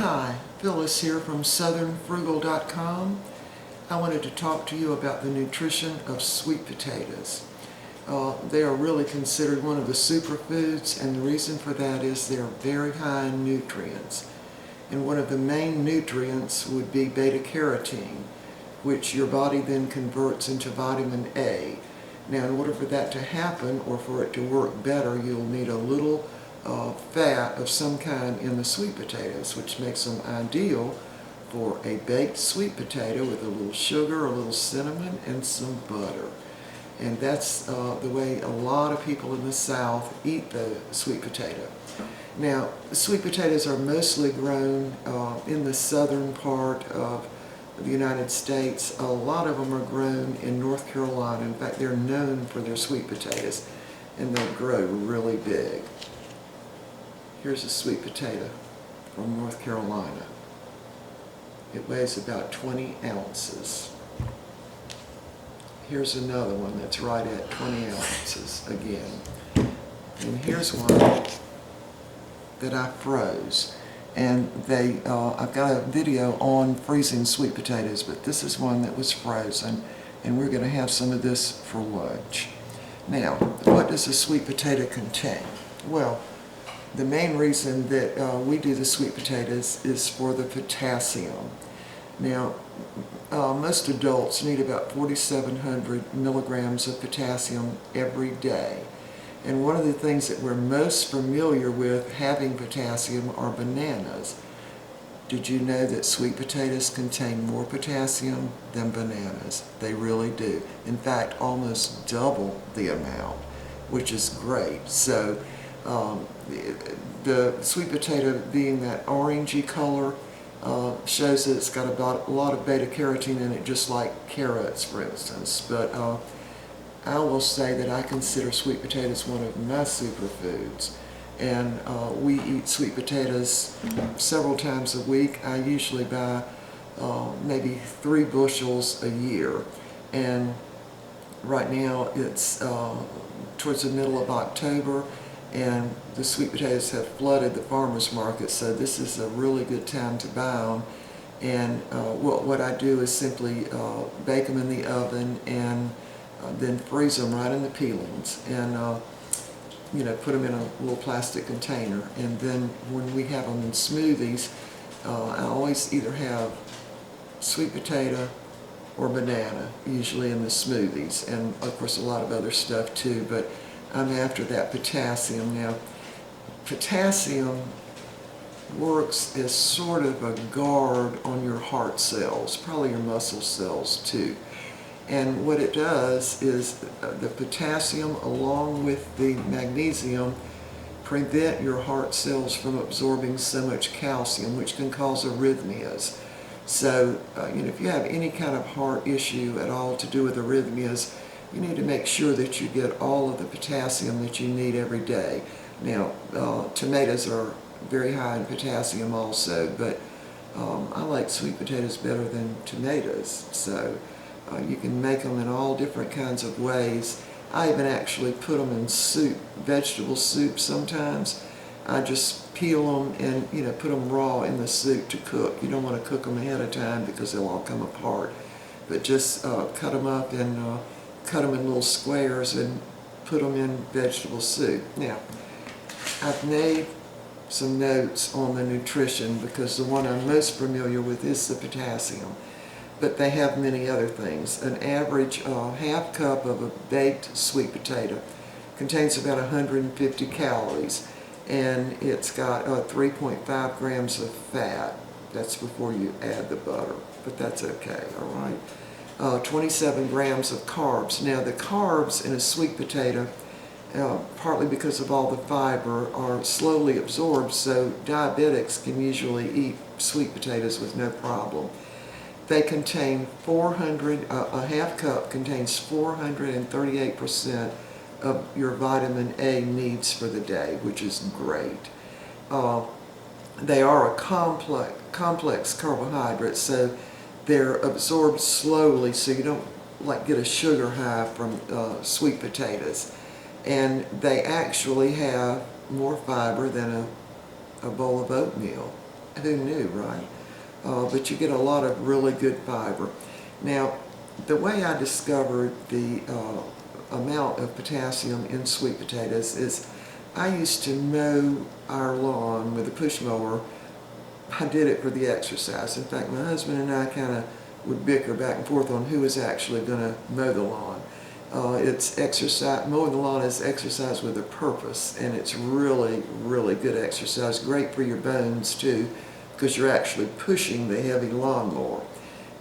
Hi, Phyllis here from southernfrugal.com. I wanted to talk to you about the nutrition of sweet potatoes. They are really considered one of the superfoods, and the reason for that is they're very high in nutrients. And one of the main nutrients would be beta-carotene, which your body then converts into vitamin A. Now, in order for that to happen, or for it to work better, you'll need a little fat of some kind in the sweet potatoes, which makes them ideal for a baked sweet potato with a little sugar, a little cinnamon, and some butter. And that's the way a lot of people in the South eat the sweet potato. Now, sweet potatoes are mostly grown in the southern part of the United States. A lot of them are grown in North Carolina. In fact, they're known for their sweet potatoes, and they grow really big. Here's a sweet potato from North Carolina. It weighs about 20 ounces. Here's another one that's right at 20 ounces again. And here's one that I froze. And I've got a video on freezing sweet potatoes, but this is one that was frozen, and we're going to have some of this for lunch. Now, what does a sweet potato contain? Well, the main reason that we do the sweet potatoes is for the potassium. Now, most adults need about 4,700 milligrams of potassium every day. And one of the things that we're most familiar with having potassium are bananas. Did you know that sweet potatoes contain more potassium than bananas? They really do. In fact, almost double the amount, which is great. So the sweet potato, being that orangey color, shows that it's got a lot of beta-carotene in it, just like carrots, for instance. But I will say that I consider sweet potatoes one of my superfoods. And we eat sweet potatoes several times a week. I usually buy maybe 3 bushels a year. And right now it's towards the middle of October, and the sweet potatoes have flooded the farmer's market, so this is a really good time to buy them. And what I do is simply bake them in the oven and then freeze them right in the peelings, and put them in a little plastic container. And then when we have them in smoothies, I always either have sweet potato or banana, usually in the smoothies, and of course a lot of other stuff too, but I'm after that potassium. Now, potassium works as sort of a guard on your heart cells, probably your muscle cells too. And what it does is the potassium along with the magnesium prevent your heart cells from absorbing so much calcium, which can cause arrhythmias. So, if you have any kind of heart issue at all to do with arrhythmias, you need to make sure that you get all of the potassium that you need every day. Now, tomatoes are very high in potassium also, but I like sweet potatoes better than tomatoes. So you can make them in all different kinds of ways. I even actually put them in soup, vegetable soup sometimes. I just peel them and put them raw in the soup to cook. You don't want to cook them ahead of time because they'll all come apart. But just cut them up and cut them in little squares and put them in vegetable soup. Now, I've made some notes on the nutrition because the one I'm most familiar with is the potassium, but they have many other things. An average half cup of a baked sweet potato contains about 150 calories, and it's got 3.5 grams of fat. That's before you add the butter, but that's okay, all right? 27 grams of carbs. Now, the carbs in a sweet potato, partly because of all the fiber, are slowly absorbed, so diabetics can usually eat sweet potatoes with no problem. They contain a half cup contains 438% of your vitamin A needs for the day, which is great. They are a complex carbohydrate, so they're absorbed slowly, so you don't get a sugar high from sweet potatoes. And they actually have more fiber than a bowl of oatmeal. Who knew, right? But you get a lot of really good fiber. Now, the way I discovered the amount of potassium in sweet potatoes is I used to mow our lawn with a push mower. I did it for the exercise. In fact, my husband and I kind of would bicker back and forth on who was actually going to mow the lawn. It's exercise. Mowing the lawn is exercise with a purpose, and it's really, really good exercise. Great for your bones too, because you're actually pushing the heavy lawnmower.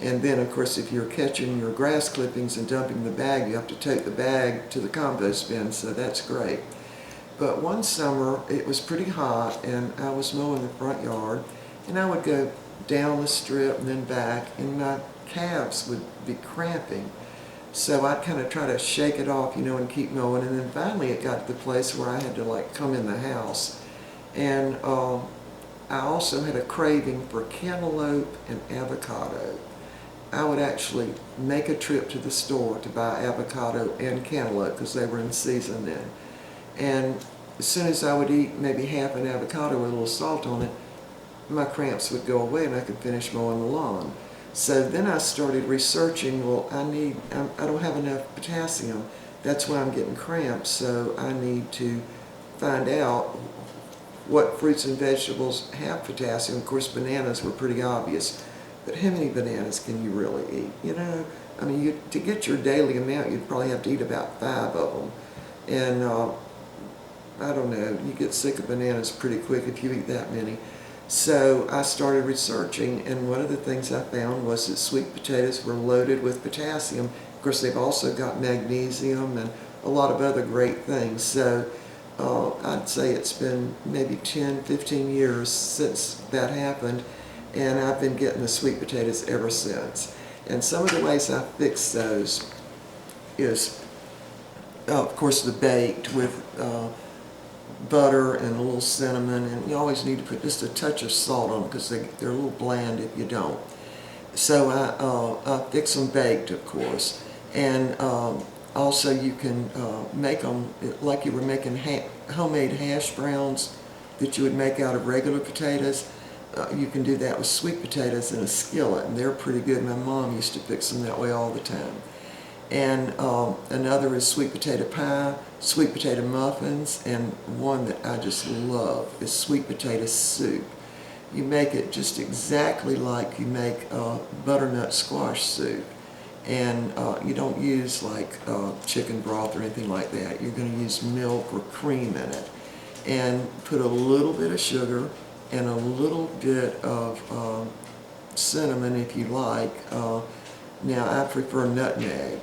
And then, of course, if you're catching your grass clippings and dumping the bag, you have to take the bag to the compost bin, so that's great. But one summer, it was pretty hot, and I was mowing the front yard, and I would go down the strip and then back, and my calves would be cramping. So I'd kind of try to shake it off, you know, and keep mowing. And then finally it got to the place where I had to like come in the house. And I also had a craving for cantaloupe and avocado. I would actually make a trip to the store to buy avocado and cantaloupe because they were in season then. And as soon as I would eat maybe half an avocado with a little salt on it, my cramps would go away and I could finish mowing the lawn. So then I started researching, well, I don't have enough potassium. That's why I'm getting cramps, so I need to find out what fruits and vegetables have potassium. Of course, bananas were pretty obvious, but how many bananas can you really eat? You know, I mean, to get your daily amount, you'd probably have to eat about 5 of them. And I don't know, you get sick of bananas pretty quick if you eat that many. So I started researching, and one of the things I found was that sweet potatoes were loaded with potassium. Of course, they've also got magnesium and a lot of other great things. So I'd say it's been maybe 10, 15 years since that happened, and I've been getting the sweet potatoes ever since. And some of the ways I fix those is, of course, the baked with butter and a little cinnamon, and you always need to put just a touch of salt on them because they're a little bland if you don't. So I fix them baked, of course, and also you can make them like you were making homemade hash browns that you would make out of regular potatoes. You can do that with sweet potatoes in a skillet, and they're pretty good. My mom used to fix them that way all the time. And another is sweet potato pie, sweet potato muffins, and one that I just love is sweet potato soup. You make it just exactly like you make butternut squash soup. And you don't use like chicken broth or anything like that. You're going to use milk or cream in it. And put a little bit of sugar and a little bit of cinnamon if you like. Now, I prefer nutmeg.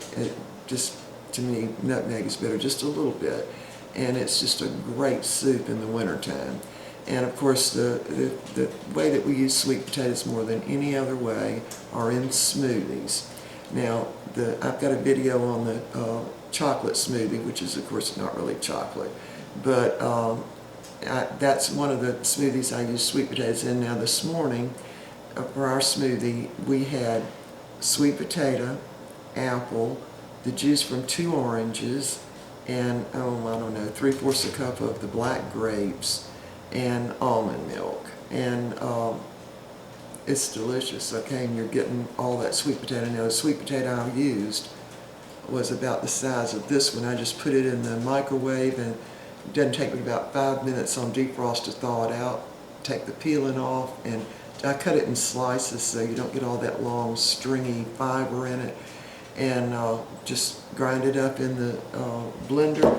To me, nutmeg is better, just a little bit. And it's just a great soup in the wintertime. And of course, the way that we use sweet potatoes more than any other way are in smoothies. Now, I've got a video on the chocolate smoothie, which is, of course, not really chocolate. But that's one of the smoothies I use sweet potatoes in. Now, this morning, for our smoothie, we had sweet potato, apple, the juice from 2 oranges, and, I don't know, 3/4 a cup of the black grapes, and almond milk. And it's delicious, okay? And you're getting all that sweet potato. Now, the sweet potato I used was about the size of this one. I just put it in the microwave, and it doesn't take me about 5 minutes on defrost to thaw it out, take the peeling off, and I cut it in slices so you don't get all that long stringy fiber in it, and just grind it up in the blender.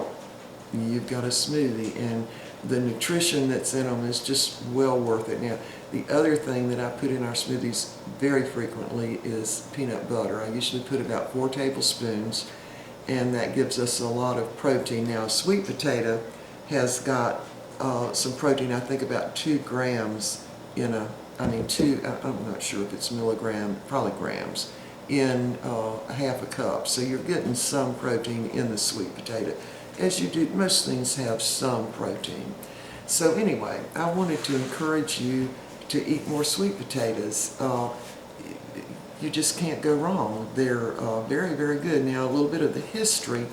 You've got a smoothie, and the nutrition that's in them is just well worth it. Now, the other thing that I put in our smoothies very frequently is peanut butter. I usually put about 4 tablespoons, and that gives us a lot of protein. Now, a sweet potato has got some protein, I think about 2 grams in I'm not sure if it's milligram, probably grams, in half a cup. So you're getting some protein in the sweet potato. As you do, most things have some protein. So anyway, I wanted to encourage you to eat more sweet potatoes. You just can't go wrong. They're very, very good. Now, a little bit of the history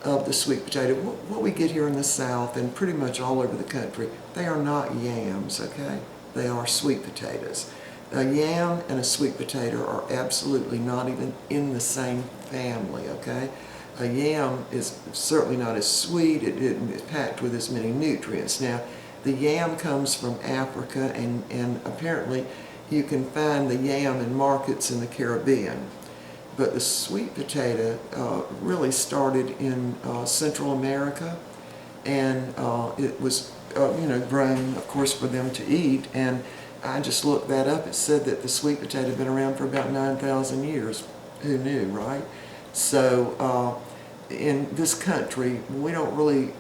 of the sweet potato. What we get here in the South and pretty much all over the country, they are not yams, okay? they are sweet potatoes. A yam and a sweet potato are absolutely not even in the same family, okay? A yam is certainly not as sweet, it isn't packed with as many nutrients. Now, the yam comes from Africa, and apparently you can find the yam in markets in the Caribbean. But the sweet potato really started in Central America, and it was grown, of course, for them to eat. And I just looked that up. It said that the sweet potato had been around for about 9,000 years. Who knew, right? So in this country, we don't really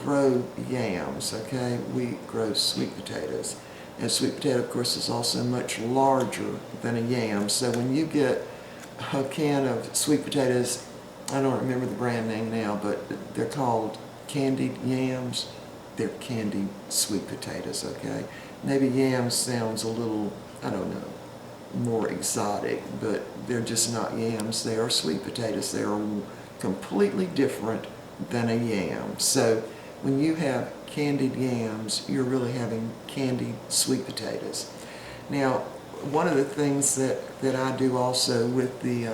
grow yams, okay? We grow sweet potatoes. And sweet potato, of course, is also much larger than a yam. So when you get a can of sweet potatoes, I don't remember the brand name now, but they're called candied yams. They're candied sweet potatoes, okay? Maybe yams sounds a little, I don't know, more exotic, but they're just not yams. They are sweet potatoes. They are completely different than a yam. So when you have candied yams, you're really having candied sweet potatoes. Now, one of the things that I do also with the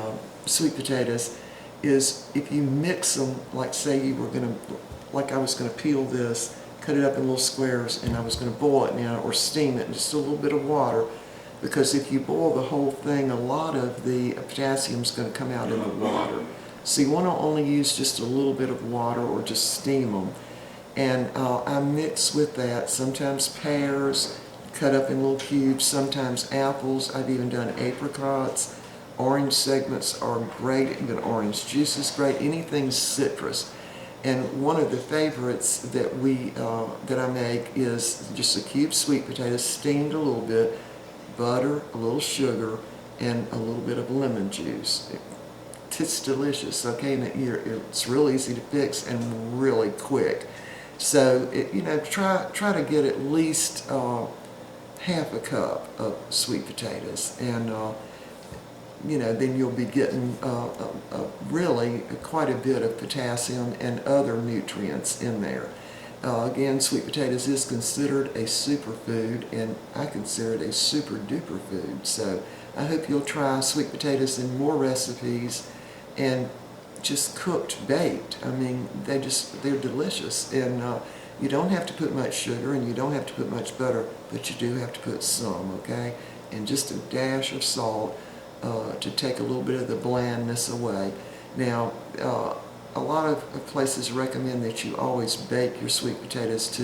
sweet potatoes is if you mix them, like say you were going to, like I was going to peel this, cut it up in little squares, and I was going to boil it now or steam it in just a little bit of water, because if you boil the whole thing, a lot of the potassium is going to come out in the water. So you want to only use just a little bit of water or just steam them. And I mix with that sometimes pears, cut up in little cubes, sometimes apples. I've even done apricots. Orange segments are great, even orange juice is great, anything citrus. And one of the favorites that I make is just a cubed sweet potato, steamed a little bit, butter, a little sugar, and a little bit of lemon juice. It's delicious, okay, and it's real easy to fix and really quick. So, try to get at least half a cup of sweet potatoes, and then you'll be getting really quite a bit of potassium and other nutrients in there. Again, sweet potatoes is considered a superfood, and I consider it a super duper food. So I hope you'll try sweet potatoes in more recipes, and just cooked, baked. I mean, they're delicious, and you don't have to put much sugar, and you don't have to put much butter, but you do have to put some, okay? And just a dash of salt to take a little bit of the blandness away. Now, a lot of places recommend that you always bake your sweet potatoes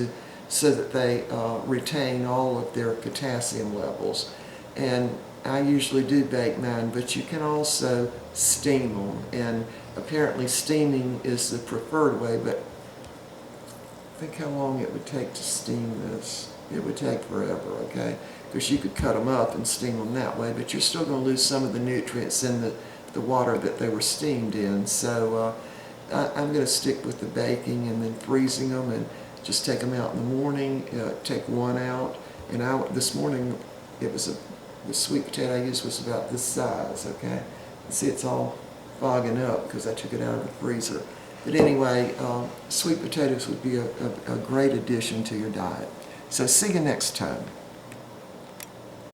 so that they retain all of their potassium levels. And I usually do bake mine, but you can also steam them, and apparently steaming is the preferred way, but think how long it would take to steam this. It would take forever, okay? Because you could cut them up and steam them that way, but you're still going to lose some of the nutrients in the water that they were steamed in. So I'm going to stick with the baking and then freezing them, and just take them out in the morning, take one out. And this morning, the sweet potato I used was about this size, okay? See, it's all fogging up because I took it out of the freezer. But anyway, sweet potatoes would be a great addition to your diet. So see you next time.